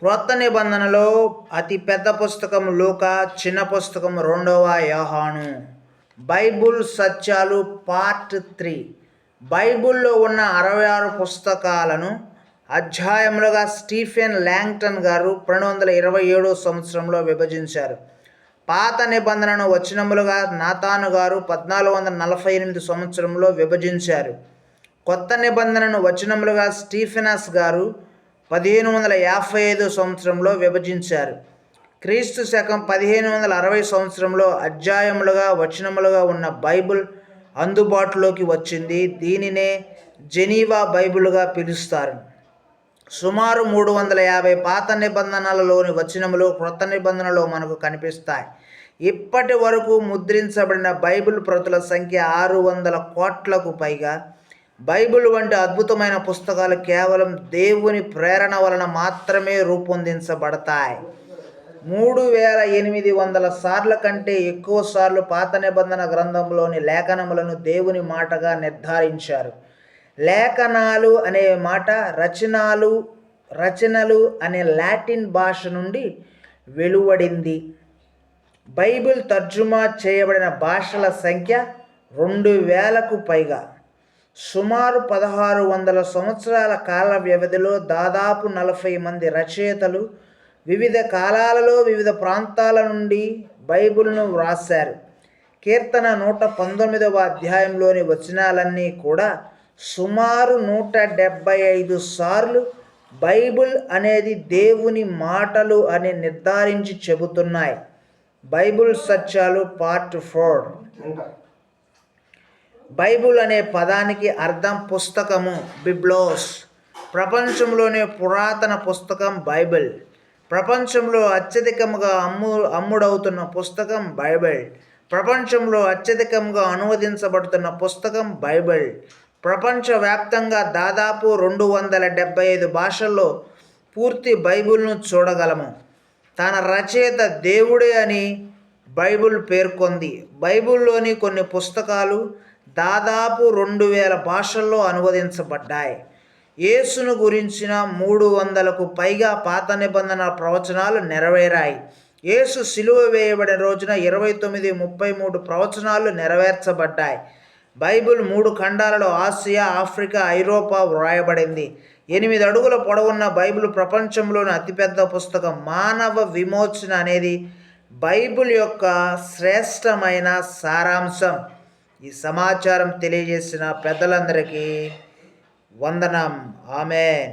క్రొత్త నిబంధనలో అతి పెద్ద పుస్తకం లూకా, చిన్న పుస్తకం 2వ యోహాను. బైబుల్ సత్యాలు పార్ట్ 3. బైబుల్లో ఉన్న 66 పుస్తకాలను అధ్యాయములుగా స్టీఫెన్ ల్యాంగ్టన్ గారు 1227 సంవత్సరంలో విభజించారు. పాత నిబంధనను వచనములుగా నాతాను గారు 1448 సంవత్సరంలో విభజించారు. కొత్త నిబంధనను వచనములుగా స్టీఫెనస్ గారు 1555 సంవత్సరంలో విభజించారు. క్రీస్తు శకం 1560 సంవత్సరంలో అధ్యాయములుగా వచనములుగా ఉన్న బైబిల్ అందుబాటులోకి వచ్చింది. దీనినే జెనీవా బైబిల్గా పిలుస్తారు. సుమారు 350 పాత నిబంధనలలోని వచనములు క్రొత్త నిబంధనలో మనకు కనిపిస్తాయి. ఇప్పటి వరకు ముద్రించబడిన బైబిల్ ప్రతుల సంఖ్య 600 కోట్లకు పైగా. బైబిల్ వంటి అద్భుతమైన పుస్తకాలు కేవలం దేవుని ప్రేరణ వలన మాత్రమే రూపొందించబడతాయి. 3800 సార్ల కంటే ఎక్కువ సార్లు పాత నిబంధన గ్రంథంలోని లేఖనములను దేవుని మాటగా నిర్ధారించారు. లేఖనాలు అనే మాట రచనలు అనే లాటిన్ భాష నుండి వెలువడింది. బైబిల్ తర్జుమా చేయబడిన భాషల సంఖ్య 2000కు పైగా. సుమారు 1600 సంవత్సరాల కాల వ్యవధిలో దాదాపు 40 మంది రచయితలు వివిధ కాలాలలో వివిధ ప్రాంతాల నుండి బైబిల్ను వ్రాశారు. కీర్తన 119వ అధ్యాయంలోని వచనాలన్నీ కూడా సుమారు 175 సార్లు బైబిల్ అనేది దేవుని మాటలు అని నిర్ధారించి చెబుతున్నాయి. బైబిల్ సత్యాలు పార్ట్ 4. బైబిల్ అనే పదానికి అర్థం పుస్తకము, బిబ్లోస్. ప్రపంచంలోనే పురాతన పుస్తకం బైబిల్. ప్రపంచంలో అత్యధికంగా అమ్ముడవుతున్న పుస్తకం బైబిల్. ప్రపంచంలో అత్యధికంగా అనువదించబడుతున్న పుస్తకం బైబిల్. ప్రపంచవ్యాప్తంగా దాదాపు 275 భాషల్లో పూర్తి బైబిల్ను చూడగలము. తన రచయిత దేవుడే అని బైబిల్ పేర్కొంది. బైబిల్లోని కొన్ని పుస్తకాలు దాదాపు 2000 భాషల్లో అనువదించబడ్డాయి. యేసును గురించిన 300కు పైగా పాత నిబంధన ప్రవచనాలు నెరవేరాయి. యేసు సిలువ వేయబడిన రోజున 29, 33 ప్రవచనాలు నెరవేర్చబడ్డాయి. బైబిల్ 3 ఖండాలలో ఆసియా, ఆఫ్రికా, ఐరోపా వ్రాయబడింది. 8 అడుగుల పొడవున్న బైబిల్ ప్రపంచంలోని అతిపెద్ద పుస్తకం. మానవ విమోచన అనేది బైబిల్ యొక్క శ్రేష్టమైన సారాంశం. ఈ సమాచారం తెలియజేసిన పెద్దలందరికీ వందనం. ఆమేన్.